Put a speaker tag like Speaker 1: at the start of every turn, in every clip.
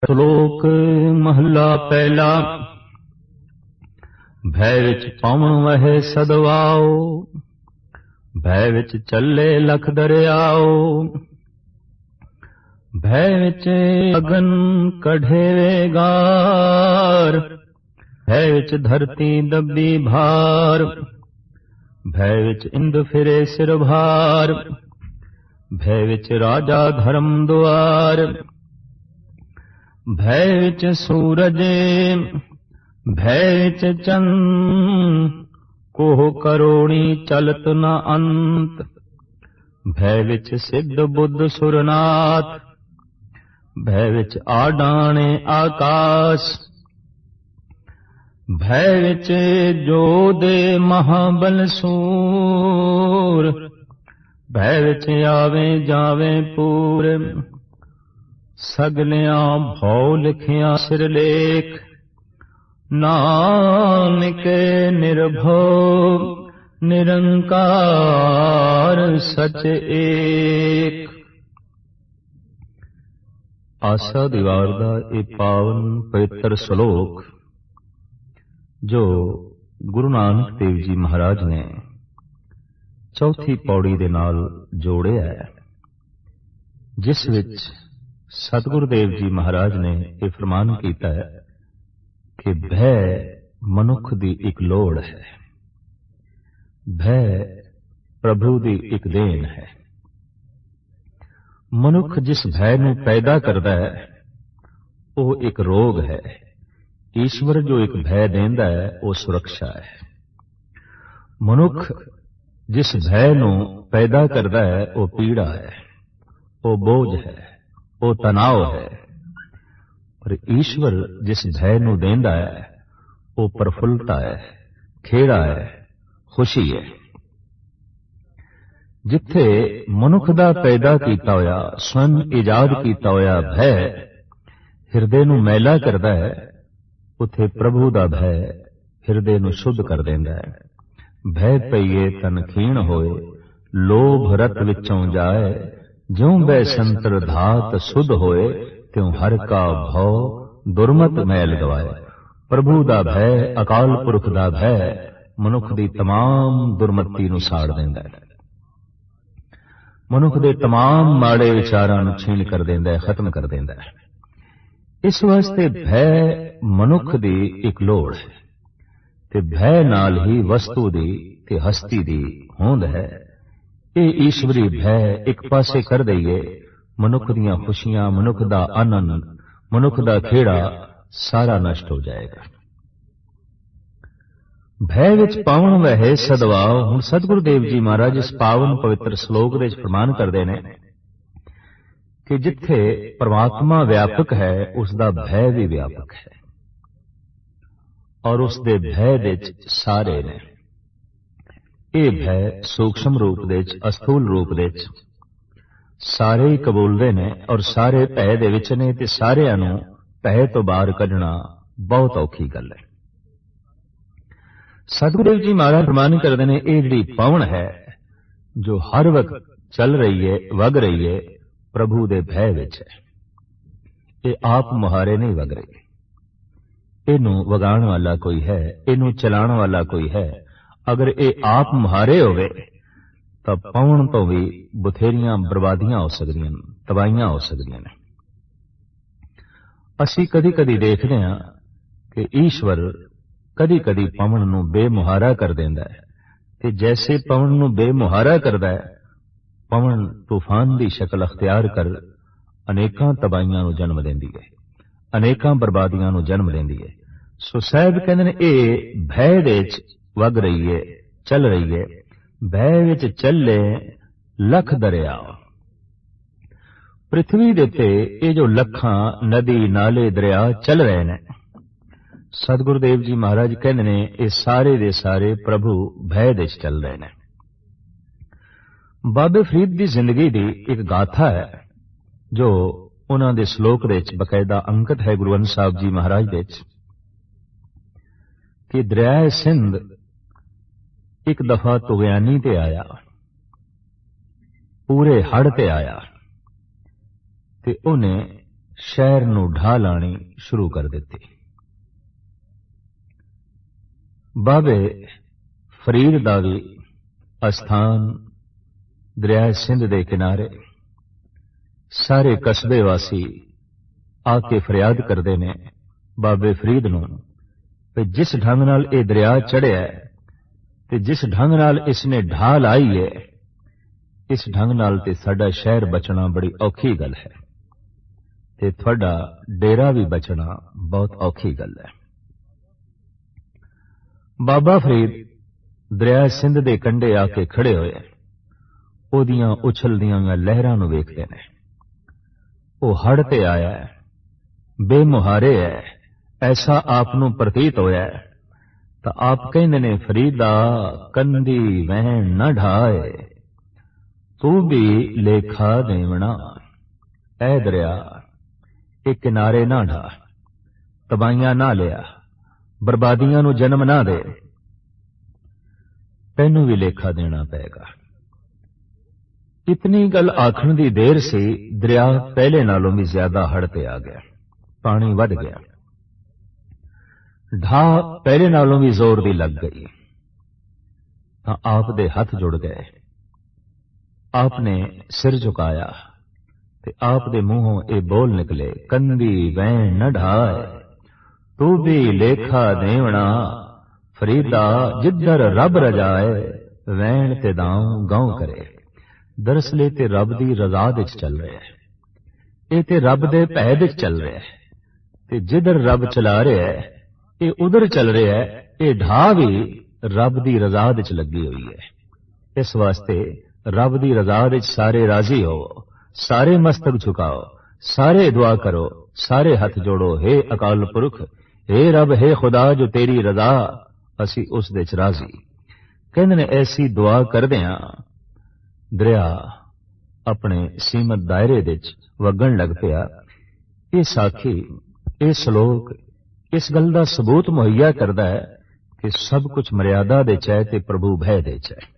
Speaker 1: ਸ਼ਲੋਕ ਮਹੱਲਾ ਪਹਿਲਾ। ਭੈ ਵਿੱਚ ਪਵਨ ਵਹੈ ਸਦਵਾਓ, ਭੈ ਵਿੱਚ ਚੱਲੇ ਲਖ ਦਰਿਆਓ। ਭੈ ਵਿੱਚ ਅਗਨ ਕਢੇ ਗਾਰ, ਭੈ ਵਿੱਚ ਧਰਤੀ ਦੱਬੀ ਭਾਰ। ਭੈ ਵਿੱਚ ਇੰਦ ਫਿਰੇ ਸਿਰ ਭਾਰ, ਭੈ ਵਿੱਚ ਰਾਜਾ ਧਰਮ ਦੁਆਰ। ਭੈ ਵਿੱਚ ਸੂਰਜ ਭੈ ਵਿੱਚ ਚੰਦ, ਕੋਹ ਕਰੋੜੀ ਚਲਤ ਨ ਅੰਤ। ਭੈ ਵਿੱਚ ਸਿੱਧ ਬੁੱਧ ਸੁਰਨਾਥ, ਭੈ ਵਿੱਚ ਆਡਾਣੇ ਆਕਾਸ਼। ਭੈ ਵਿੱਚ ਜੋਧੇ ਮਹਾਬਲ ਸੂਰ, ਭੈ ਵਿੱਚ ਆਵੇ ਜਾਵੇ ਪੂਰ। ਸਗਲਿਆਂ ਭਉ ਲਿਖਿਆ ਸਿਰਲੇਖ, ਨਾਨਕ ਨਿਰਭਉ ਨਿਰੰਕਾਰ ਸਚ ਏਕ। ਆਸਾ ਦੀ ਵਾਰ ਦਾ ਇਹ ਪਾਵਨ ਪਵਿੱਤਰ ਸ਼ਲੋਕ ਜੋ ਗੁਰੂ ਨਾਨਕ ਦੇਵ ਜੀ ਮਹਾਰਾਜ ਨੇ ਚੌਥੀ ਪੌੜੀ ਦੇ ਨਾਲ ਜੋੜਿਆ ਹੈ, ਜਿਸ ਵਿੱਚ ਸਤਿਗੁਰੂ ਦੇਵ ਜੀ ਮਹਾਰਾਜ ਨੇ ਇਹ ਫਰਮਾਨ ਕੀਤਾ ਹੈ ਕਿ ਭੈ ਮਨੁੱਖ ਦੀ ਇੱਕ ਲੋੜ ਹੈ, ਭੈ ਪ੍ਰਭੂ ਦੀ ਇੱਕ ਦੇਣ ਹੈ। ਮਨੁੱਖ ਜਿਸ ਭੈ ਨੂੰ ਪੈਦਾ ਕਰਦਾ ਹੈ ਉਹ ਇੱਕ ਰੋਗ ਹੈ। ਈਸ਼ਵਰ ਜੋ ਇੱਕ ਭੈ ਦੇਂਦਾ ਹੈ ਉਹ ਸੁਰੱਖਿਆ ਹੈ। ਮਨੁੱਖ ਜਿਸ ਭੈ ਨੂੰ ਪੈਦਾ ਕਰਦਾ ਹੈ ਉਹ ਪੀੜਾ ਹੈ, ਉਹ ਬੋਝ ਹੈ, ਉਹ ਤਣਾਅ ਹੈ। ਪਰ ਈਸ਼ਵਰ ਜਿਸ ਭੈ ਨੂੰ ਦੇਂਦਾ ਹੈ ਉਹ ਪ੍ਰਫੁੱਲਤਾ ਹੈ, ਖੇੜਾ ਹੈ, ਖੁਸ਼ੀ ਹੈ। ਜਿੱਥੇ ਮਨੁੱਖ ਦਾ ਪੈਦਾ ਕੀਤਾ ਹੋਇਆ, ਸਵੰ ਇਜਾਦ ਕੀਤਾ ਹੋਇਆ ਭੈ ਹਿਰਦੇ ਨੂੰ ਮੈਲਾ ਕਰਦਾ ਹੈ, ਉੱਥੇ ਪ੍ਰਭੂ ਦਾ ਭੈ ਹਿਰਦੇ ਨੂੰ ਸ਼ੁੱਧ ਕਰ ਦਿੰਦਾ ਹੈ। ਭੈ ਪਈਏ ਤਨ ਖੀਣ ਹੋਏ, ਲੋਭ ਰਤ ਵਿੱਚੋਂ ਜਾਏ। ਜਿਉ ਬੈ ਸੰਤਰ ਧਾਤ ਸੁਧ ਹੋਏ, ਤਿਉ ਹਰ ਕਾ ਭਉ ਦੁਰਮਤ ਮੈਲ ਗਵਾਏ। ਪ੍ਰਭੂ ਦਾ ਭੈ, ਅਕਾਲ ਪੁਰਖ ਦਾ ਭੈ ਮਨੁੱਖ ਦੀ ਤਮਾਮ ਦੁਰਮਤੀ ਨੂੰ ਸਾੜ ਦਿੰਦਾ ਹੈ, ਮਨੁੱਖ ਦੇ ਤਮਾਮ ਮਾੜੇ ਵਿਚਾਰਾਂ ਨੂੰ ਛੀਣ ਕਰ ਦਿੰਦਾ ਹੈ, ਖਤਮ ਕਰ ਦਿੰਦਾ ਹੈ। ਇਸ ਵਾਸਤੇ ਭੈ ਮਨੁੱਖ ਦੀ ਇੱਕ ਲੋੜ ਹੈ, ਤੇ ਭੈ ਨਾਲ ਹੀ ਵਸਤੂ ਦੀ ਤੇ ਹਸਤੀ ਦੀ ਹੋਂਦ ਹੈ। ਇਹ ਈਸ਼ਵਰੀ ਭੈ ਇੱਕ ਪਾਸੇ ਕਰ ਦਈਏ, ਮਨੁੱਖ ਦੀਆਂ ਖੁਸ਼ੀਆਂ, ਮਨੁੱਖ ਦਾ ਆਨੰਦ, ਮਨੁੱਖ ਦਾ ਖੇੜਾ ਸਾਰਾ ਨਸ਼ਟ ਹੋ ਜਾਏਗਾ। ਭੈ ਵਿੱਚ ਪਾਵਨ ਵਹਿ ਸਦਵਾਓ। ਹੁਣ ਸਤਿਗੁਰੂ ਦੇਵ ਜੀ ਮਹਾਰਾਜ ਇਸ ਪਾਵਨ ਪਵਿੱਤਰ ਸ਼ਲੋਕ ਦੇ ਵਿੱਚ ਫਰਮਾਨ ਕਰਦੇ ਨੇ ਕਿ ਜਿੱਥੇ ਪਰਮਾਤਮਾ ਵਿਆਪਕ ਹੈ ਉਸ ਦਾ ਭੈ ਵੀ ਵਿਆਪਕ ਹੈ, ਔਰ ਉਸ ਦੇ ਭੈ ਦੇ ਵਿੱਚ ਸਾਰੇ ਨੇ। ਇਹ ਭੈ ਸੂਖਸ਼ਮ ਰੂਪ ਦੇ ਵਿੱਚ, ਅਸਥੂਲ ਰੂਪ ਦੇ ਵਿੱਚ ਸਾਰੇ ਹੀ ਕਬੂਲਦੇ ਨੇ, ਔਰ ਸਾਰੇ ਭੈ ਦੇ ਵਿੱਚ ਨੇ, ਤੇ ਸਾਰਿਆਂ ਨੂੰ ਭੈ ਤੋਂ ਬਾਹਰ ਕੱਢਣਾ ਬਹੁਤ ਔਖੀ ਗੱਲ ਹੈ। ਸਤਿਗੁਰੂ ਜੀ ਮਹਾਰਾਜ ਫਰਮਾਨ ਕਰਦੇ ਨੇ, ਇਹ ਜਿਹੜੀ ਪਵਨ ਹੈ ਜੋ ਹਰ ਵਕਤ ਚੱਲ ਰਹੀ ਹੈ, ਵਗ ਰਹੀ ਹੈ, ਪ੍ਰਭੂ ਦੇ ਭੈ ਵਿੱਚ ਹੈ। ਇਹ ਆਪ ਮੁਹਾਰੇ ਨਹੀਂ ਵਗ ਰਹੀ, ਇਹਨੂੰ ਵਗਾਉਣ ਵਾਲਾ ਕੋਈ ਹੈ, ਇਹਨੂੰ ਚਲਾਉਣ ਵਾਲਾ ਕੋਈ ਹੈ। ਅਗਰ ਇਹ ਆਪ ਮੁਹਾਰੇ ਹੋਵੇ ਤਾਂ ਪਵਨ ਤੋਂ ਵੀ ਬਥੇਰੀਆਂ ਬਰਬਾਦੀਆਂ ਹੋ ਸਕਦੀਆਂ ਨੇ, ਤਬਾਹੀਆਂ ਹੋ ਸਕਦੀਆਂ ਨੇ। ਅਸੀਂ ਕਦੀ ਕਦੀ ਦੇਖਦੇ ਹਾਂ ਕਿ ਈਸ਼ਵਰ ਕਦੀ ਕਦੀ ਪਵਨ ਨੂੰ ਬੇਮੁਹਾਰਾ ਕਰ ਦਿੰਦਾ ਹੈ, ਤੇ ਜੈਸੇ ਪਵਨ ਨੂੰ ਬੇਮੁਹਾਰਾ ਕਰਦਾ ਹੈ, ਪਵਨ ਤੂਫਾਨ ਦੀ ਸ਼ਕਲ ਅਖਤਿਆਰ ਕਰ ਅਨੇਕਾਂ ਤਬਾਹੀਆਂ ਨੂੰ ਜਨਮ ਦਿੰਦੀ ਹੈ, ਅਨੇਕਾਂ ਬਰਬਾਦੀਆਂ ਨੂੰ ਜਨਮ ਦਿੰਦੀ ਹੈ। ਸੋ ਸਾਹਿਬ ਕਹਿੰਦੇ ਨੇ ਇਹ ਭੈ ਦੇ ਵਿੱਚ ਵਗ ਰਹੀ ਹੈ, ਚੱਲ ਰਹੀ ਹੈ। ਭੈ ਵਿੱਚ ਚੱਲੇ ਲਖ ਦਰਿਆ। ਪ੍ਰਿਥਵੀ ਦੇ ਉੱਤੇ ਇਹ ਜੋ ਲੱਖਾਂ ਨਦੀ ਨਾਲੇ ਦਰਿਆ ਚੱਲ ਰਹੇ ਨੇ, ਸਤਿਗੁਰੂ ਦੇਵ ਜੀ ਮਹਾਰਾਜ ਕਹਿੰਦੇ ਨੇ ਇਹ ਸਾਰੇ ਦੇ ਸਾਰੇ ਪ੍ਰਭੂ ਭੈ ਦੇ ਵਿੱਚ ਚੱਲ ਰਹੇ ਨੇ। ਬਾਬੇ ਫਰੀਦ ਦੀ ਜ਼ਿੰਦਗੀ ਦੀ ਇੱਕ ਗਾਥਾ ਹੈ ਜੋ ਉਹਨਾਂ ਦੇ ਸ਼ਲੋਕ ਦੇ ਵਿੱਚ ਬਕਾਇਦਾ ਅੰਕਿਤ ਹੈ ਗੁਰੂ ਗ੍ਰੰਥ ਸਾਹਿਬ ਜੀ ਮਹਾਰਾਜ ਦੇ ਵਿੱਚ, ਕਿ ਦਰਿਆਏ ਸਿੰਧ ਇੱਕ ਦਫਾ ਤੁਗਿਆਨੀ ਤੇ ਆਇਆ, ਪੂਰੇ ਹੜ ਤੇ ਆਇਆ, ਤੇ ਉਹਨੇ शहर नूं ढा लाणी शुरू कर दिती। बाबे फरीद दा भी अस्थान दरिया सिंध दे किनारे, सारे कस्बे वासी आके फरियाद करते ने बाबे फरीद नूं कि जिस ढंग नाल ये दरिया चढ़िया ते जिस ढंग नाल इसने ढाल आई है, इस ढंग नाल ते साडा शहर बचना बड़ी औखी गल है ते तुहाडा डेरा भी बचना बहुत औखी गल है। बाबा फरीद दरिया सिंध दे कंढे आके खड़े होए, ओदियां उछलदियां लहरां नूं वेखदे ने। वो हड़ ते आया है, बेमुहारे है, ऐसा आप नूं प्रतीत होया है। तो आप कहंदे ने फरीदा कंदी वहन न ढाए, तू भी लेखा देवना। ऐ दरिया एक किनारे ना ढा, तबाइयां ना लिया, बर्बादियां नूं जन्म ना दे, तैनू भी लेखा देना पेगा। इतनी गल आखण दी देर से दरिया पहले नालों भी ज्यादा हड़ ते आ गया, पानी वध गया, ढा पहले नालों भी जोर दी लग गई। तो आप दे हाथ जुड़ गए, आपने सिर झुकाया ते आप दे मुंहों ए बोल निकले, कंदी वैन न ढाए, तू भी लेखा देवना। फरीदा जिधर रब रजाए, वैन ते दाऊं गांव करे। दरअसल ते रब दी रजा विच चल रहा है, ये ते रब दे भय विच चल रहा है, ते जिधर रब चला रहा है ये उधर चल रहा है। ये ढा भी रब दी रजा विच लगी हुई है। इस वास्ते रब दी रजा विच सारे राजी हो, सारे मस्तक झुकाओ, सारे दुआ करो, सारे हाथ जोड़ो, हे अकाल पुरख, हे रब, हे खुदा, जो तेरी रजा असी उस दे च राजी। कहंदे ने ऐसी दुआ करदियां दरिया अपने सीमत दायरे दे च वगण लग पिया। ये साखी, ये सलोक इस गल दा सबूत मुहैया करदा है कि सब कुछ मर्यादा दे च है ते प्रभु भय दे च है।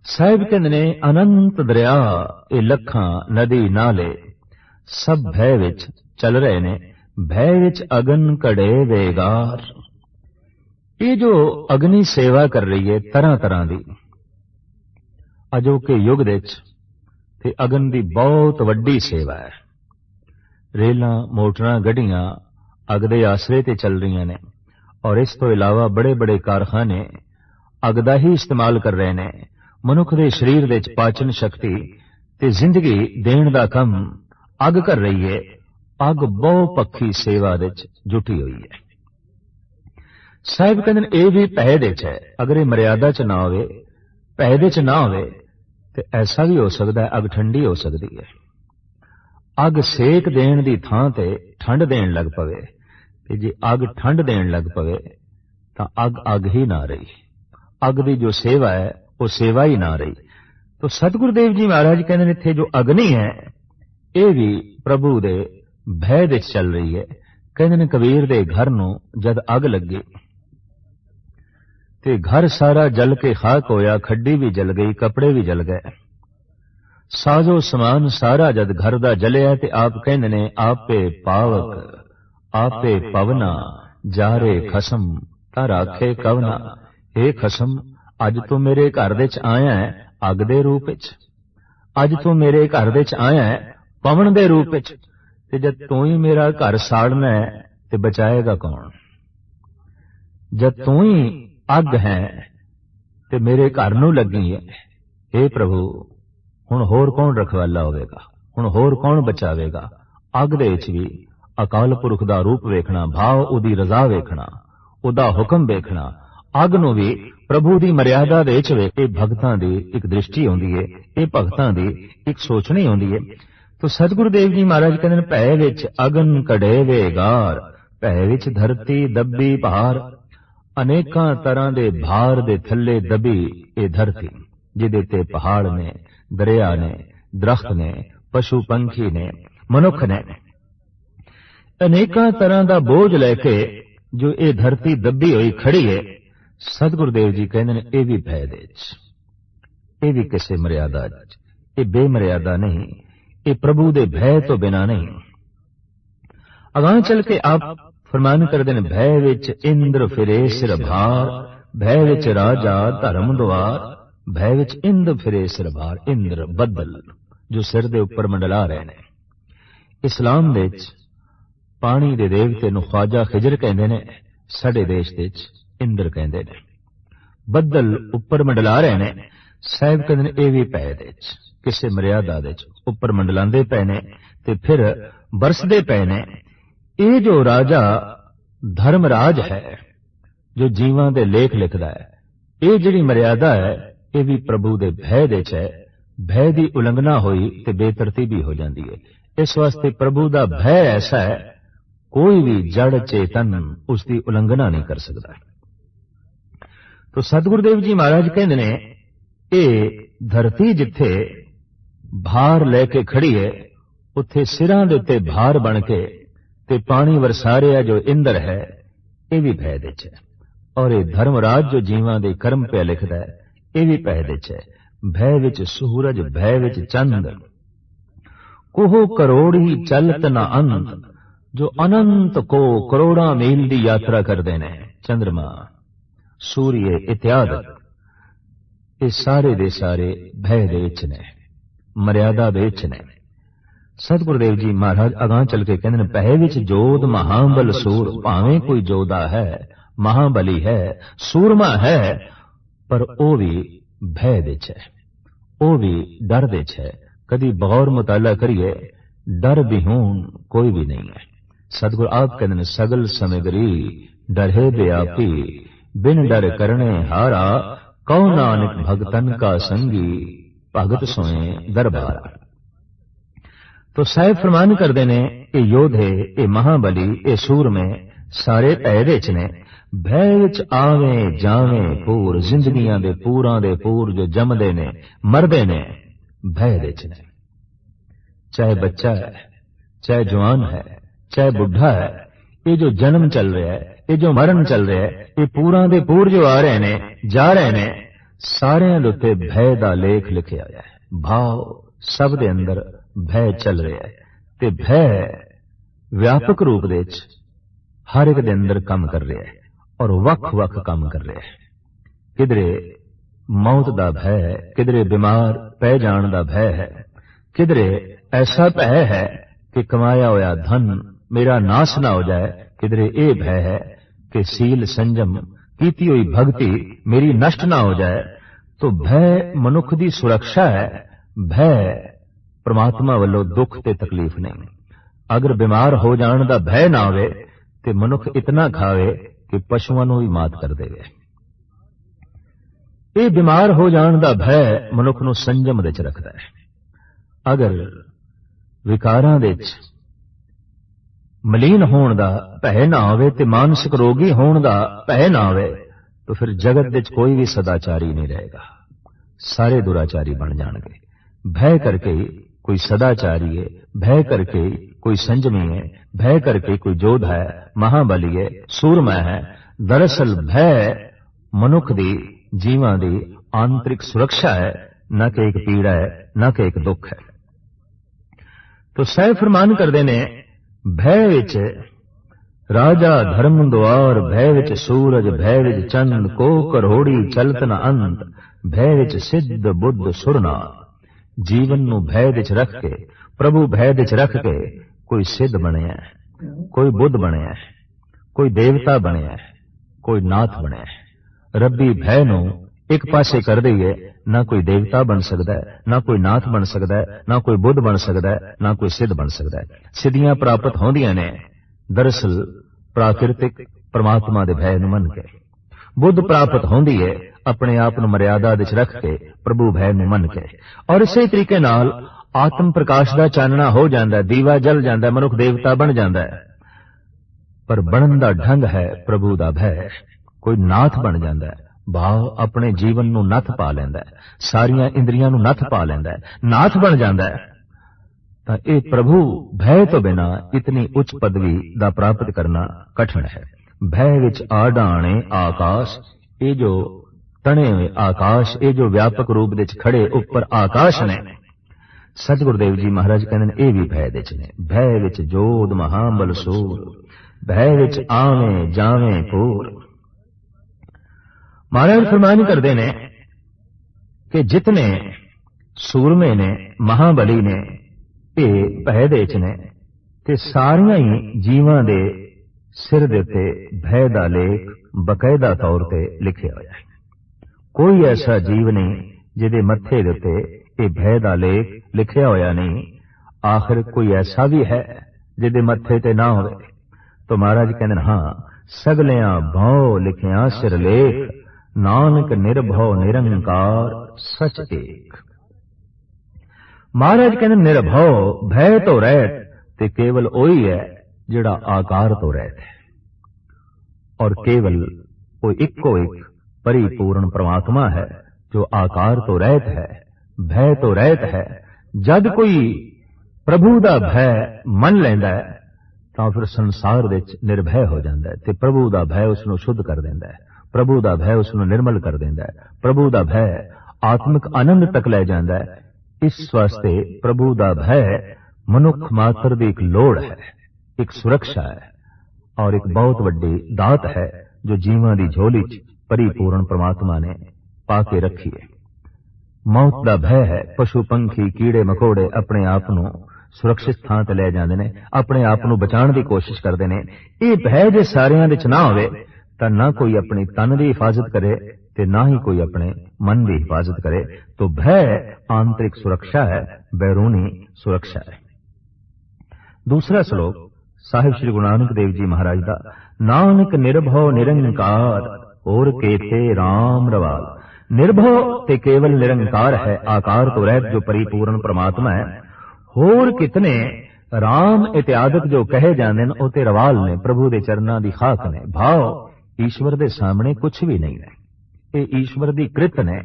Speaker 1: साहिब कहंदे ने अनंत दरिया, ये लखां नदी नाले सब भय विच चल रहे ने, भय विच अगन कड़े वेगार। ये जो अग्नि सेवा कर रही है तरह तरह की, अजोके युग दे ते अगन दी बहुत वड्डी सेवा है। रेलां मोटरां गड्डियां अग दे आसरे ते चल रही ने, और इस तो इलावा बड़े बड़े कारखाने अग दा ही इस्तेमाल कर रहे ने। मनुख दे शरीर दे पाचन शक्ति ते जिंदगी देण दा कम अग कर रही है। अग बहु पक्षी सेवा दे जुटी हुई है। साहिब कहंदे ये भी भय दे च है, अगर ये मर्यादा च ना होवे, भय दे च ना होवे, ते ऐसा भी हो सकता है अग ठंडी हो सकती है। अग सेक देण दी थां ते ठंड देण लग पवे, ते जे अग ठंड देण लग पवे तां अग अग ही ना रही, अग दी जो सेवा है वो सेवा ही ना रही। तो सतगुरुदेव जी महाराज कहंदे ने इत्थे जो अग्नि है ये भी प्रभु दे भय दे चल रही है। कहंदे ने कबीर दे घर नूं जद अग लगी ते घर सारा जल के खाक होया, खड्डी भी जल गई, कपड़े भी जल गए, साजो समान सारा जद घर दा जलिया। ते आप कहंदे ने आपे पावक आपे पवना, जारे खसम ता राखे कवना। हे खसम, अज तू मेरे घर दे च आया है अग दे रूप विच, अज तू मेरे घर दे च आया है पवन दे रूप विच, ते जद तू ही मेरा घर साड़ना है ते बचाएगा कौन? जद तू ही अग है ते मेरे घर नूं लगी है, हे प्रभु हुण होर कौन रखवाला होवेगा, हुण होर कौन बचावेगा? अग दे विच भी अकाल पुरख दा रूप वेखना, भाव उदी रजा वेखना, उदा हुक्म वेखना, अग नूं भी प्रभु दी मर्यादा दे विच वेख के भगतां दी एक दृष्टि होंदी है, ये भगतां दी एक सोचनी होंदी है। तो सतगुरुदेव जी महाराज कहंदे ने भय विच अगन कढ़े वेगार, भय विच धरती दब्बी भार। अनेकां तरह दे भार दे थल्ले दबी ये धरती, जिदे ते पहाड़ ने, दरिया ने, दरख्त ने, पशु पंखी ने, मनुख ने, अनेकां तरह दा बोझ लेके जो ये धरती दबी हुई खड़ी है। सतगुरुदेव जी कहंदे ने ये भी भय दे च, ये भी किसी मर्यादा च, ये बेमर्यादा नहीं, ये प्रभु दे भय तो बिना नहीं। अगां चल के आप फरमान करते हैं, भय विच इंद्र फिरे सिर भार, भय विच राजा धर्म द्वार, भय विच इंद्र फिरे सिर भार। इंद्र बदल जो सिर दे उपर मंडला रहे ने। इस्लाम दे विच पानी दे देवते नूं ख्वाजा खिजर कहंदे ने, साडे देश दे विच इंद्र कहंदे ने। बदल उपर मंडला रहे ने, साहिब कहंदे ने, इह वी भय दे विच किसे मर्यादा दे विच उपर मंडलांदे पए ने ते फिर बरसदे पए ने। ਇਹ जो राजा धर्मराज है, जो जीवां दे लेख लिखदा है, ਇਹ ਜਿਹੜੀ मर्यादा है, ਇਹ भी प्रभु दे भय दे च है। भय की उलंघना हुई तो बेतरतीबी हो जाती है। इस वास्ते प्रभु का भय ऐसा है, कोई भी जड़ चेतन उसकी उलंघना नहीं कर सकता। तो सतगुरुदेव जी महाराज कहते ने, ये धरती जिथे भार लेके खड़ी है, उत्थे सिरां दे उत्ते भार बन के ते पानी वरसा रहा जो इंद्र है, ये भी भय दे च है। और ये धर्मराज जो जीवां दे कर्म पे लिखदा है, ये भी भय दे च है। भय विच सूरज, भय विच चंद, कोहो करोड़ी चलत न अंत, जो अनंत को करोड़ा मील की यात्रा करते ने। चंद्रमा, सूर्य इत्यादि, ये सारे दे सारे भय दे विच ने, मर्यादा दे विच ने। सतगुरुदेव जी महाराज अगां चल के कहते हैं, भय विच जोध महाबल सूर, भावें कोई जोधा है, महाबली है, सूरमा है, पर ओ भी भय दे च है, ओ भी डर दे च है। कदी गौर मुताला करिए, डर भी हूं कोई भी नहीं है। सतगुरु आप कहते हैं, सगल समगरी डरे दे आपी, बिन डर करने हारा, कौ नानक भगतन का संगी, भगत सोए दरबारा। तो साहिब फरमान करते ने, ये योधे, ये महाबली, ये सूरमे सारे भय दे च ने। भय विच आवे जावे पूर, जिंदगियां दे पूरां दे पूर जो जमदे ने मरदे ने, भय दे च ने। चाहे बच्चा है, चाहे जवान है, चाहे बुढ़ा है, ये जो जन्म चल रहा है, ये जो मरण चल रहा है, ये पूरां दे पूर जो आ रहे ने, जा रहे ने, सारियां दे उत्ते भय दा लेख लिखिया होया है। भाव सब दे अंदर भय चल रहा है, ते भय व्यापक रूप दे विच हर एक दे अंदर काम कर रहा है और वख-वख काम कर रहा है। किधरे मौत दा भय है, किधरे बीमार पै जाण दा भय है, किधरे ऐसा भय है कि कमाया होया धन मेरा नाश ना हो जाए, किधरे ये भय है कि सील संजम कीती हुई भक्ति मेरी नष्ट ना हो जाए। तो भय मनुख दी सुरक्षा है, भय परमात्मा वालों दुख ते तकलीफ नहीं। अगर बीमार हो जाने का भय ना होवे ते मनुख इतना खावे कि पशुओं को भी मात कर देवे। ये बीमार हो जाने का भय मनुख को संजम दे च रखता है। अगर विकारां दे च मलीन होने का भय ना होवे ते मानसिक रोगी होने का भय ना होवे, तो फिर जगत दे च कोई भी सदाचारी नहीं रहेगा, सारे दुराचारी बन जाएंगे। भय करके कोई सदाचारी है, भय करके कोई संजमी है, भय करके कोई जोधा है, महाबली है, सूरमा है। दरअसल भय मनुख दी जीवां दी आंतरिक सुरक्षा है, न कि एक पीड़ा है, न कि एक दुख है। तो साहिब फरमान करते ने, भय विच राजा धर्म द्वार, भय विच सूरज, भय विच चंद, को करोड़ी चलत न अंत, भय विच सिद्ध बुद्ध सुरनाथ। जीवन नू भय दे च रख के, प्रभु भय दे च रख के कोई सिद्ध बनया है, कोई बुद्ध बनया है, कोई देवता बनया है, कोई नाथ बनया है। रब्बी भय नू एक पासे कर दईए, ना कोई देवता बन सकता है, ना कोई नाथ बन सकता है, ना कोई बुद्ध बन सकता है, ना कोई सिद्ध बन सकता है। सिद्धियां प्राप्त होंदियां ने दरअसल प्राकृतिक परमात्मा दे भय नू मन के। बुद्ध प्राप्त होंदी है अपने आप नू मर्यादा दे च रख के, प्रभु भय नू मन के। और इसे तरीके नाल आत्म प्रकाश दा चानना हो जाता है, दीवा जल जाता है, मनुख देवता बन जाता है। पर बनन दा ढंग है प्रभु दा भय। कोई नाथ बन जाता है, भाव अपने जीवन नू नथ पा लैंदा है, सारियां इंद्रियां नू नथ पा लैंदा है, नाथ बन जाता है। तां इह प्रभु भय तो बिना इतनी उच्च पदवी दा प्राप्त करना कठिन है। भय विच आडाणे आकाश, ये जो तने हुए आकाश, ये जो व्यापक रूप दे खड़े ऊपर आकाश ने, सच गुरुदेव जी महाराज कहते हैं यह भी भय दे च ने। भय विच जोध महाबल सूर, भय विच आवे जावे पूर। महाराज फरमान करते ने कि जितने सूरमे ने महाबली ने ये भय दे च ने ते सारियां ही जीवां दे सिर दे उत्ते भय दा लेख बकायदा तौर ते लिखिया होया है। कोई ऐसा जीव नहीं जिहदे मत्थे दे उत्ते ये भय दा लेख लिखिया होया नहीं। आखिर कोई ऐसा भी है जिहदे मत्थे ते ना होवे? तो महाराज कहंदे हाँ, सगलियां भौ लिखिया सिर लेख, नानक निर्भव निरंकार सच एक। महाराज कहंदे निर्भव भय तो रहत ते केवल ओही है जिहड़ा आकार तो रहत है, और केवल वो इक्को एक परिपूर्ण परमात्मा है जो आकार तो रहत है, भय तो रहत है। जद कोई प्रभु दा भय मन लैंदा है तां फिर संसार विच निर्भय हो जांदा है ते प्रभु दा भय उसनूं शुद्ध कर दिंदा है, प्रभु दा भय उसनूं निर्मल कर दिंदा है, प्रभु दा भय आत्मिक आनंद तक ले जांदा है। इस वास्ते प्रभु दा भय मनुख मात्र दी एक लोड़ है, एक सुरक्षा है और एक बहुत वड्डी दात है जो जीवां दी झोली च परिपूर्ण परमात्मा ने पाके रखी है। मौत दा भय है, पशु पंखी कीड़े मकोड़े अपने आप नूं सुरक्षित थां ते ले जांदे ने, अपने आप नूं बचाण दी कोशिश करदे ने। ये भय जे सारियां दे च ना होवे तां ना कोई अपनी तन दी हिफाजत करे ते ना ही कोई अपने मन दी हिफाजत करे। तो भय आंतरिक सुरक्षा है, बैरूनी सुरक्षा है। दूसरा श्लोक साहिब श्री गुरु नानक देव जी महाराज दा, नानक निर्भव निरंकार और केते राम रवाल। निर्भव ते केवल निरंकार है, आकार तो रहत जो परिपूर्ण परमात्मा है। होर कितने राम इत्यादक जो कहे जांदे ने ओते रवाल ने, प्रभु दे चरनां दी खाक ने। भाव ईश्वर दे सामने कुछ भी नहीं है, ये ईश्वर दी कृत ने,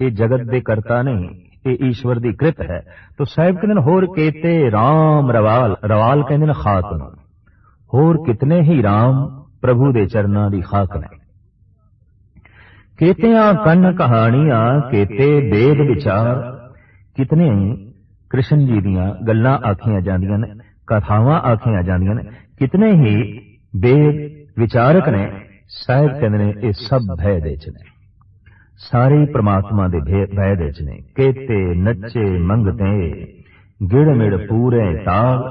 Speaker 1: ये जगत दे करता नहीं, ये ईश्वर दी कृत है। तो साहिब कहते होर केते राम रवाल, रवाल कहते खाक नूं, होर कितने ही राम प्रभु दे चरनां दी खाक ने। केतियां कन कहानियां केते वेद विचार, कितने ही कृष्ण जी दियां गल्लां आखियां जांदियां ने, कथावां आखियां जांदियां ने, कितने ही वेद विचारक ने। साहिब कहते ने ये सब भय दे च ने, सारे परमात्मा दे भय दे च ने। केते नच्चे मंगते गिड़मिड़ पूरे ताल,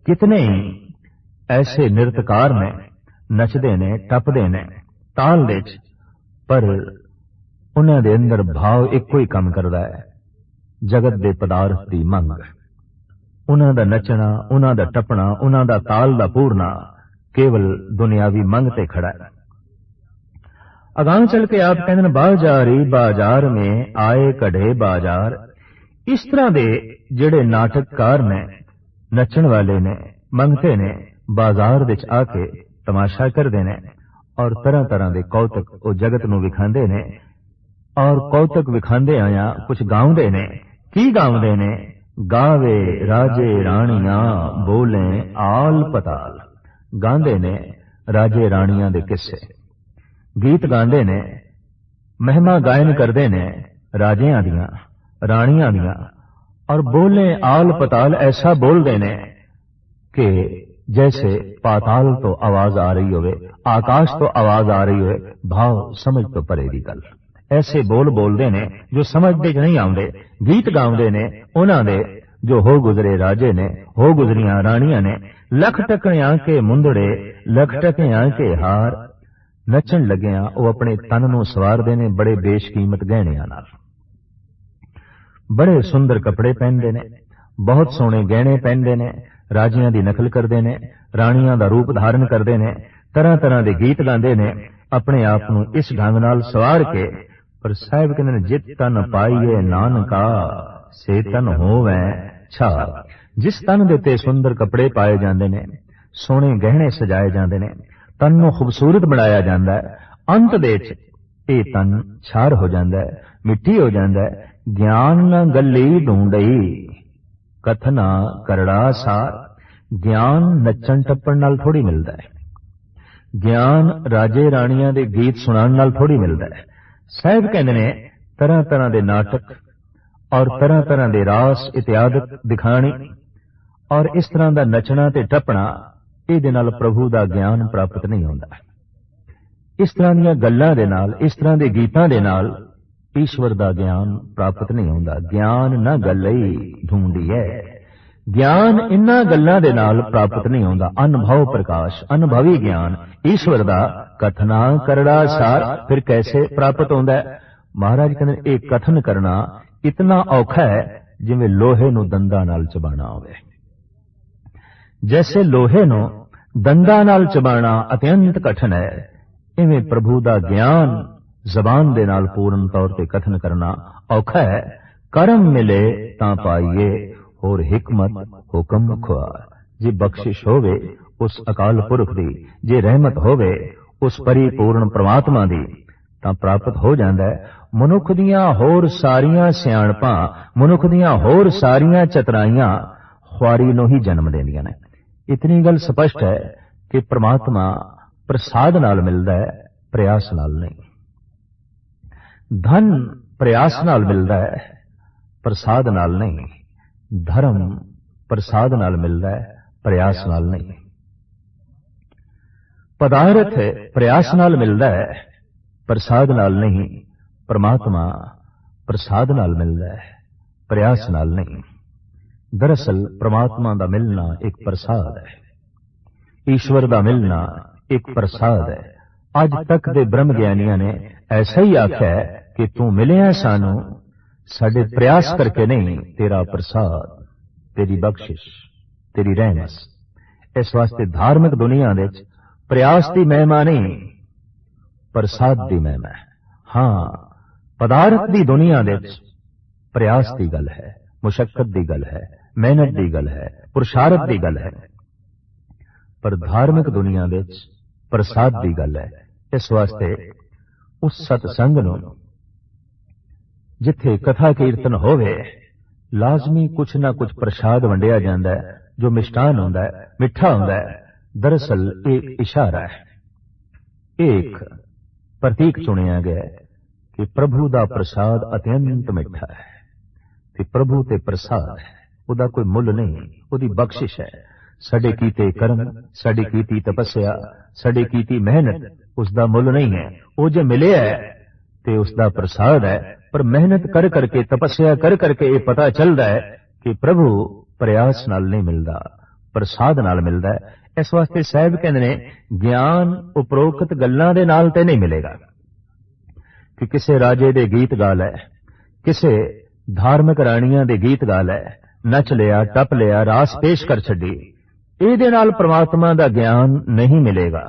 Speaker 1: कितने ही ऐसे नृत्यकार ने, नचदे ने टपदे ने ताल दे च, पर उन्हां दे अंदर भाव इक्को ही काम करदा है, जगत दे पदार्थ दी मंग। उन्हां दा नचना, उन्हां दा टपना, उन्हां दा ताल दा पूरना केवल दुनियावी मंग ते खड़ा है। अगां चल के आप कहते हैं बाजारी बाजार में आए कढ़े बाजार। इस तरह दे जेड़े नाटककार ने, नचण वाले ने, मंगते ने, बाजार विच आके तमाशा करदे ने और तरह तरह दे कौतक वो जगत नूं विखांदे ने, और कौतक विखांदे आया कुछ गाउंदे ने। की गाउंदे ने? गावे राजे राणियां बोले आल पताल। गांदे ने राजे राणियां दे किस्से, गीत गांदे ने, महिमा गायन करदे ने राजियां दियां, राणियां दियां, और बोले आल पताल ऐसा बोलदे ने कि जैसे पाताल तो आवाज आ रही होवे, आकाश तो आवाज आ रही होवे, भाव समझ तो परे दी गल। ऐसे बोल बोलदे ने जो समझदे च नहीं आउंदे। गीत गाउंदे ने उन्हां दे जो हो गुजरे राजे ने, हो गुजरियां राणियां ने। लख टकियां के मुंदड़े, लख टकियां के हार। नचण लगिया वो अपने तन नूं सवारदे ने बड़े बेशकीमत गहणियां नाल। बड़े सुंदर कपड़े पहनदे ने, बहुत सोहणे गहणे पहनदे ने, राजियां दी नकल करदे ने, राणियां दा रूप धारण करदे ने, तरह तरह दे गीत गांदे ने, अपने आप नूं इस ढंग नाल सवार के। पर साहिब कहंदे ने जित तन पाईए नानका से तन होवे छार। जिस तन दे ते सुंदर कपड़े पाए जांदे ने, सोहणे गहणे सजाए जांदे ने, तन नूं खूबसूरत बनाया जांदा है, अंत दे च इह तन छार हो जांदा है, मिट्टी हो जांदा है। ज्ञान न गल्ली ढूंढई कथना करड़ा सार। ज्ञान नचण टप्पण नाल थोड़ी मिलदा है, ज्ञान राजे राणियां दे गीत सुनाण नाल थोड़ी मिलदा है। साहिब कहंदे ने तरह तरह दे नाटक और तरह तरह के रास इत्यादि दिखाने और इस तरह का नचना ते टपना, इहदे नाल प्रभु का ज्ञान प्राप्त नहीं होता। इस तरह दी गल्लां दे नाल, इस तरह के गीतां दे नाल ईश्वर का ज्ञान प्राप्त नहीं होता। ज्ञान न गल्लई ढूंढी है, ज्ञान इन्हां गल्लां दे नाल प्राप्त नहीं होता। अनुभव प्रकाश, अनुभवी ज्ञान ईश्वर का कथना करड़ा सार फिर कैसे प्राप्त होता है? महाराज कहते एक कथन करना इतना औखा है जिवें लोहे नूं दंदां नाल चबाना होवे। जैसे लोहे नूं दंदां नाल चबाना अत्यंत कठिन है, इवें प्रभु का ज्ञान जबान दे नाल पूर्ण तौर पर कथन करना औखा है। करम मिले तां पाइए और हिकमत हुक्म खुआर। जे बख्शिश होवे उस अकाल पुरख दी, जे रहमत होवे उस परिपूर्ण परमात्मा दी, तां प्राप्त हो जांदा है। मनुख दियां होर सारियां सियाणपां, मनुख दियां होर सारियां चतराइयां ख्वारी नूं ही जन्म देंदियां ने। इतनी गल स्पष्ट है कि परमात्मा प्रसाद नाल मिलदा है, प्रयास नाल नहीं। धन प्रयास नाल मिलदा है, प्रसाद नाल नहीं। धर्म प्रसाद नाल मिलदा है, प्रयास नाल नहीं। पदार्थ प्रयास नाल मिलदा है, प्रसाद नाल नहीं। परमात्मा प्रसाद नाल मिलदा है, प्रयास नाल नहीं। दरअसल परमात्मा दा मिलना एक प्रसाद है, ईश्वर दा मिलना एक प्रसाद है। अज तक दे ब्रह्म ज्ञानियां ने ऐसा ही आख्या है कि तू मिलिया सानू साडे प्रयास करके नहीं, तेरा प्रसाद, तेरी बख्शिश, तेरी रहमत। इस वास्ते धार्मिक दुनिया विच प्रयास की महिमा नहीं, प्रसाद की महिमा है। हाँ, पदार्थ की दुनिया विच प्रयास की गल है, मुशक्कत की गल है, मेहनत की गल है, पुरुषार्थ की गल है। पर धार्मिक दुनिया विच प्रसाद की गल है। इस वास्ते उस सतसंग नूं जिथे कथा कीर्तन होवे, लाजमी कुछ ना कुछ प्रसाद वंडिया जाता है, जो मिष्टान होंदा है, मिठा होंदा है। दरअसल एक इशारा है, एक प्रतीक चुनिया गया है कि प्रभु का प्रसाद अत्यंत मिठा है। कि प्रभु ते प्रसाद है, उदा कोई मुल नहीं, उदी बख्शिश है। साडे कीते कर्म, साडी कीती तपस्या, साडी कीती मेहनत उसका मुल नहीं है। वो जो मिले है ते उसका प्रसाद है। पर मेहनत कर करके, तपस्या कर करके ये पता चलता है कि प्रभु प्रयास नाल नहीं मिलता, प्रसाद नाल मिलता है। इस वास्ते साहब कहते ने ज्ञान उपरोक्त गल्लां दे नाल ते नहीं मिलेगा कि किसे राजे दे गीत गा लै, किसे धार्मिक राणियां दे गीत गा लै, नच लिया, टप लिया, रास पेश कर छड्डी, इहदे नाल परमात्मा दा ज्ञान नहीं मिलेगा।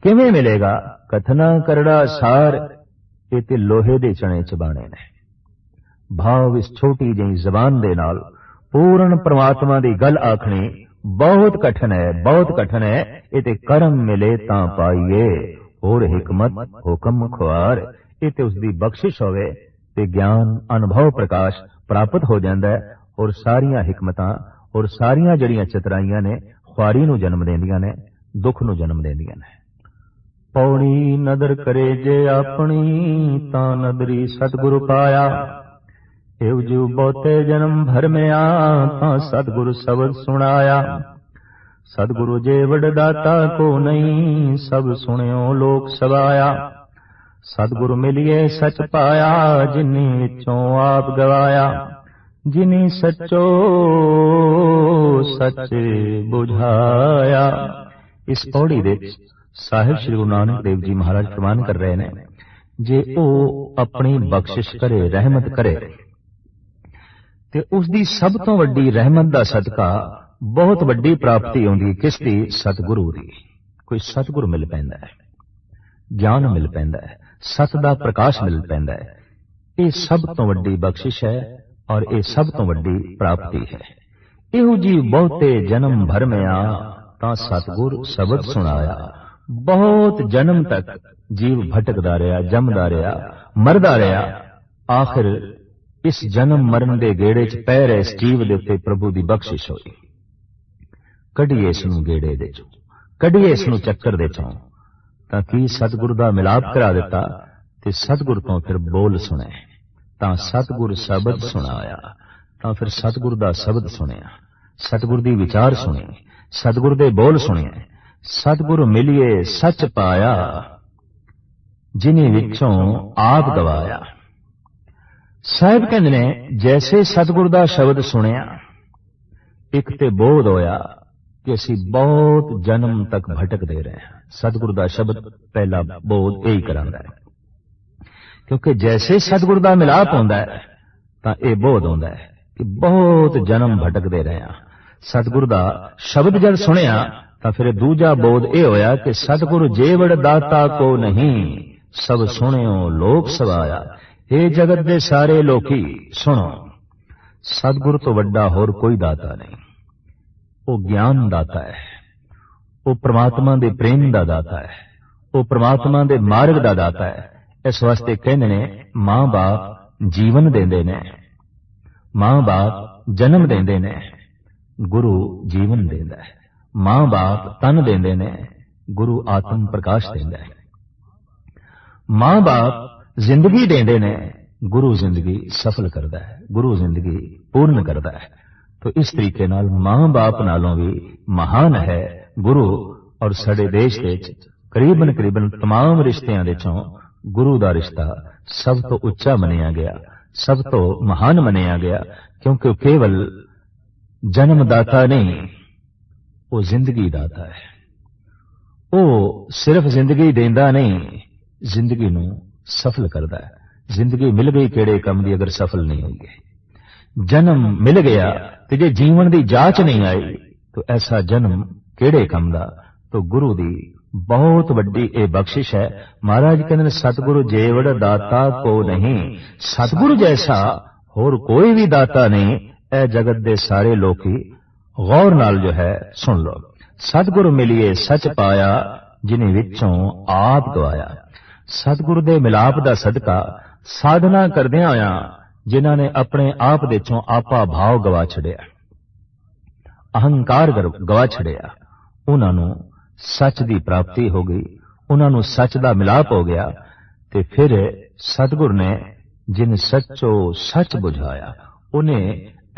Speaker 1: किवें मिलेगा? कथना करड़ा सार, ये ते लोहे दे चने चबाने ने। भाव इस छोटी जी जबान दे नाल पूर्ण परमात्मा दी गल आखनी बहुत कठिन है, बहुत कठिन है। ये ते करम मिले तां पाइए और हिकमत हुक्म खुआर। ये ते उसदी बख्शिश होवे ते ज्ञान अनुभव प्रकाश प्राप्त हो जाता है। और सारियां हिकमतां और सारियां जड़ियां चतराइयां ने ख्वारी नूं जन्म देंदियां ने, दुख नूं जन्म देंदियां ने। पौड़ी नदर करे जे अपनी, तां नदरी सतगुरु पाया। एव जीव बहुते जन्म भर में तां सतगुरु शब्द सुनाया। सतगुरु जे वडदाता को नहीं, सब सुनियो लोक सवाया। सतगुरु मिलिए सच पाया, जिन्नी विचों आप गवाया। जिन्नी सचो सच बुझाया। इस पौड़ी विच साहिब श्री गुरु नानक देव जी महाराज फरमान कर रहे हैं, जे ओ अपनी बख्शिश करे, रहमत करे, ते उसदी सब तो वड्डी रहमत दा सदका बहुत वड्डी प्राप्ति होंदी। किसदी? सतगुरु दी। कोई सतगुरु मिल पैंदा है, ज्ञान मिल पैंदा है, सत दा प्रकाश मिल पैंदा है। ये सब तो वड्डी बख्शिश है और ये सब तो वड्डी प्राप्ति है। इहो जी बहुते जन्म भर में तां सतगुर शब्द सुनाया। बहुत जन्म तक जीव भटकदा रहा, जमदा रहा, मरदा रहा। आखिर इस जन्म मरण दे गेड़े च पै रहे इस जीव दे उत्ते प्रभु दी बख्शिश होई। कढिए इस नूं गेड़े दे चों, कढिए इस नूं चक्कर दे चों, तां कि सतगुरु दा मिलाप करा दिता ते सतगुरु तो फिर बोल सुने। ਤਾਂ ਸਤਿਗੁਰ ਸ਼ਬਦ ਸੁਣਾਇਆ। ਤਾਂ ਫਿਰ ਸਤਿਗੁਰ ਦਾ ਸ਼ਬਦ ਸੁਣਿਆ, ਸਤਿਗੁਰ ਦੀ ਵਿਚਾਰ ਸੁਣੀ, ਸਤਿਗੁਰ ਦੇ ਬੋਲ ਸੁਣੇ। ਸਤਿਗੁਰ ਮਿਲਿਏ ਸੱਚ ਪਾਇਆ, ਜਿਨੇ ਵਿੱਚੋਂ ਆਪ ਗਵਾਇਆ। ਸਾਹਿਬ ਕਹਿੰਦੇ ਨੇ ਜੈਸੇ ਸਤਿਗੁਰ ਦਾ ਸ਼ਬਦ ਸੁਣਿਆ, ਇੱਕ ਤੇ ਬੋਧ ਹੋਇਆ ਕਿ ਅਸੀਂ ਬਹੁਤ ਜਨਮ ਤੱਕ ਭਟਕਦੇ ਰਹੇ ਹਾਂ। ਸਤਿਗੁਰ ਦਾ ਸ਼ਬਦ ਪਹਿਲਾ ਬੋਧ ਇਹੀ ਕਰਾਂਦਾ ਹੈ, ਕਿਉਂਕਿ ਜੈਸੇ ਸਤਿਗੁਰ ਦਾ ਮਿਲਾਪ ਹੁੰਦਾ ਹੈ ਤਾਂ ਇਹ ਬੋਧ ਹੁੰਦਾ ਹੈ ਕਿ ਬਹੁਤ ਜਨਮ ਭਟਕਦੇ ਰਹੇ ਹਾਂ। ਸਤਿਗੁਰ ਦਾ ਸ਼ਬਦ ਜਦ ਸੁਣਿਆ ਤਾਂ ਫਿਰ ਦੂਜਾ ਬੋਧ ਇਹ ਹੋਇਆ ਕਿ ਸਤਿਗੁਰ ਜੇਵੜ ਦਾਤਾ ਕੋ ਨਹੀਂ, ਸਭ ਸੁਣਿਓ ਲੋਕ ਸਵਾਇਆ। ਇਹ ਜਗਤ ਦੇ ਸਾਰੇ ਲੋਕੀ ਸੁਣੋ, ਸਤਿਗੁਰ ਤੋਂ ਵੱਡਾ ਹੋਰ ਕੋਈ ਦਾਤਾ ਨਹੀਂ। ਉਹ ਗਿਆਨ ਦਾਤਾ ਹੈ, ਉਹ ਪ੍ਰਮਾਤਮਾ ਦੇ ਪ੍ਰੇਮ ਦਾ ਦਾਤਾ ਹੈ, ਉਹ ਪ੍ਰਮਾਤਮਾ ਦੇ ਮਾਰਗ ਦਾ ਦਾਤਾ ਹੈ। ਇਸ ਵਾਸਤੇ ਕਹਿੰਦੇ ਨੇ ਮਾਂ ਬਾਪ ਜੀਵਨ ਦਿੰਦੇ ਨੇ, ਮਾਂ ਬਾਪ ਜਨਮ ਦਿੰਦੇ ਨੇ, ਗੁਰੂ ਜੀਵਨ ਦਿੰਦਾ ਹੈ। ਮਾਂ ਬਾਪ ਤਨ ਦਿੰਦੇ ਨੇ, ਗੁਰੂ ਆਤਮ ਪ੍ਰਕਾਸ਼ ਦਿੰਦਾ ਹੈ। ਮਾਂ ਬਾਪ ਜ਼ਿੰਦਗੀ ਦਿੰਦੇ ਨੇ, ਗੁਰੂ ਜ਼ਿੰਦਗੀ ਸਫਲ ਕਰਦਾ ਹੈ, ਗੁਰੂ ਜ਼ਿੰਦਗੀ ਪੂਰਨ ਕਰਦਾ ਹੈ। तो इस तरीके नाल मां बाप नालों भी महान है गुरु। और साडे देश विच करीबन करीबन तमाम रिश्तियां दे चों गुरु दा रिश्ता सब तो उच्चा मनिया गया, सब तो महान मनिया गया, क्योंकि केवल जन्मदाता नहीं, वो जिंदगी दाता है। वो सिर्फ जिंदगी देंदा नहीं, जिंदगी नूं सफल करदा है। जिंदगी मिल गई केड़े कम दी अगर सफल नहीं हुई है। जन्म मिल गया ते जे जीवन दी जांच नहीं आई तो ऐसा जन्म केड़े कम दा। तो गुरु दी बहुत वड्डी ए बख्शिश है। महाराज कहते सतगुरु जेवड़ दाता को नहीं, सतगुरु जैसा होर कोई भी दाता नहीं। ए जगत दे सारे लोकी गौर नाल जो है सुन लो। सतगुरु मिलिए सच पाया, जिन्हें विचों आप गवाया। सतगुरु दे मिलाप दा सदका साधना करदियां होया जिन्हां ने अपने आप दे चों आपा भाव गवा छड़िया, अहंकार गवा छड़िया, उन्हां नूं सच दी प्राप्ति हो गई, उन्हां नूं सच दा मिलाप हो गया। ते फिर सतगुर ने जिन सचो सच बुझाया, उन्हें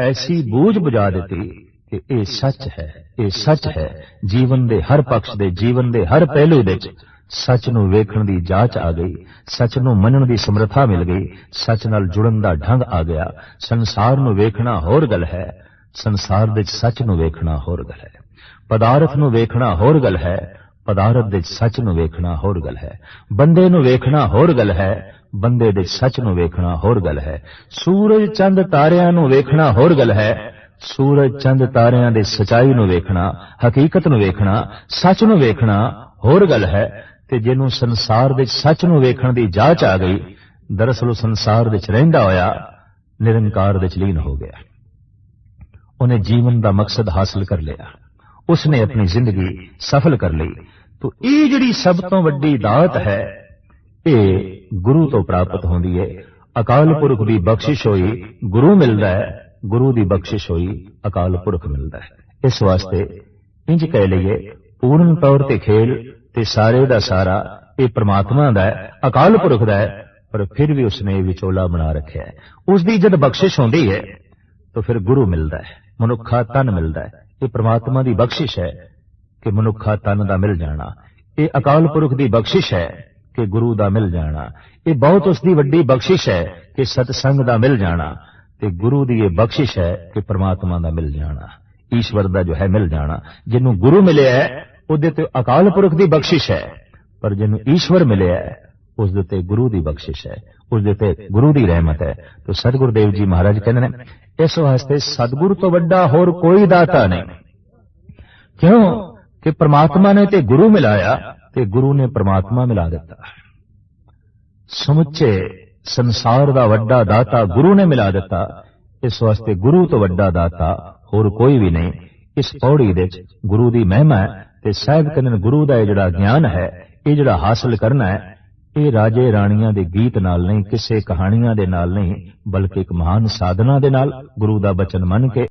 Speaker 1: ऐसी बूझ बुझा दी कि ये सच है, ये सच है। जीवन दे हर पक्ष दे, जीवन दे हर पहलू दे सच नूं वेखण दी जांच आ गई, सच नूं मनण दी समर्था मिल गई, सच नाल जुड़न दा ढंग आ गया। संसार नूं वेखना होर गल है, संसार दे सच नूं वेखना होर गल है। पदार्थ नूं वेखना होर गल है, पदार्थ दे सच नूं वेखना होर गल है। बंदे नूं वेखना होर गल है, बंदे दे सच नूं वेखना होर गल है। सूरज चंद तारियां नूं वेखना होर गल है, सूरज चंद तारियां दे सच्चाई नूं वेखना, हकीकत नूं वेखना, सच नूं वेखना होर गल है। ते जिन्हों संसार दे सच नूं वेखण दी जांच आ गई, दरअसल संसार दे रहिंदा होया निरंकार दे लीन हो गया। उन्हें जीवन दा मकसद हासिल कर लिया, उसने अपनी जिंदगी सफल कर ली। तो ये जिहड़ी सब तो वड्डी दात है, ये गुरु तो प्राप्त होंदी है। अकाल पुरख दी बख्शिश होई गुरु मिलदा है, गुरु दी बख्शिश होई अकाल पुरख मिलदा है। इस वास्ते इंज कह लईए पूर्ण तौर ते खेल ते सारे दा सारा ये परमात्मा दा है, अकाल पुरख दा है। पर फिर भी उसने विचोला बना रखा है। उसकी जब बख्शिश होंदी है तो फिर गुरु मिलता है, मनुखा तन मिलता है। ये परमात्मा की बख्शिश है कि मनुखा तन दा मिल जाना। ये अकाल पुरख की बख्शिश है कि गुरु दा मिल जाना। ये बहुत उसकी वड्डी बख्शिश है कि सतसंग दा मिल जाना। ते गुरु की ये बख्शिश है कि परमात्मा दा मिल जाना, ईश्वर दा जो है मिल जाना। जिन्हों गुरु मिले है उहदे ते अकाल पुरख की बख्शिश है, पर जिन्हों ईश्वर मिले है उस दे ते गुरु की बख्शिश है, उस दे ते गुरु की रहमत है। तो सतगुरुदेव जी महाराज कहते हैं इस वास्ते सतगुरु तो वड्डा होर कोई दाता नहीं। क्यों कि परमात्मा ने ते गुरु मिलाया ते गुरु ने परमात्मा मिला दिता। समुचे संसार दा वड्डा दाता गुरु ने मिला दिता। इस वास्ते गुरु तो वड्डा दाता होर कोई भी नहीं। इस पौड़ी दे गुरु की महिमा है। ते साहिब कहते गुरु का जिहड़ा ज्ञान है, ये जिहड़ा हासिल करना है, ये राजे राणियां दे गीत नाल नहीं, किसी कहानियां दे नाल नहीं, बल्कि एक महान साधना दे नाल गुरु दा बचन मन के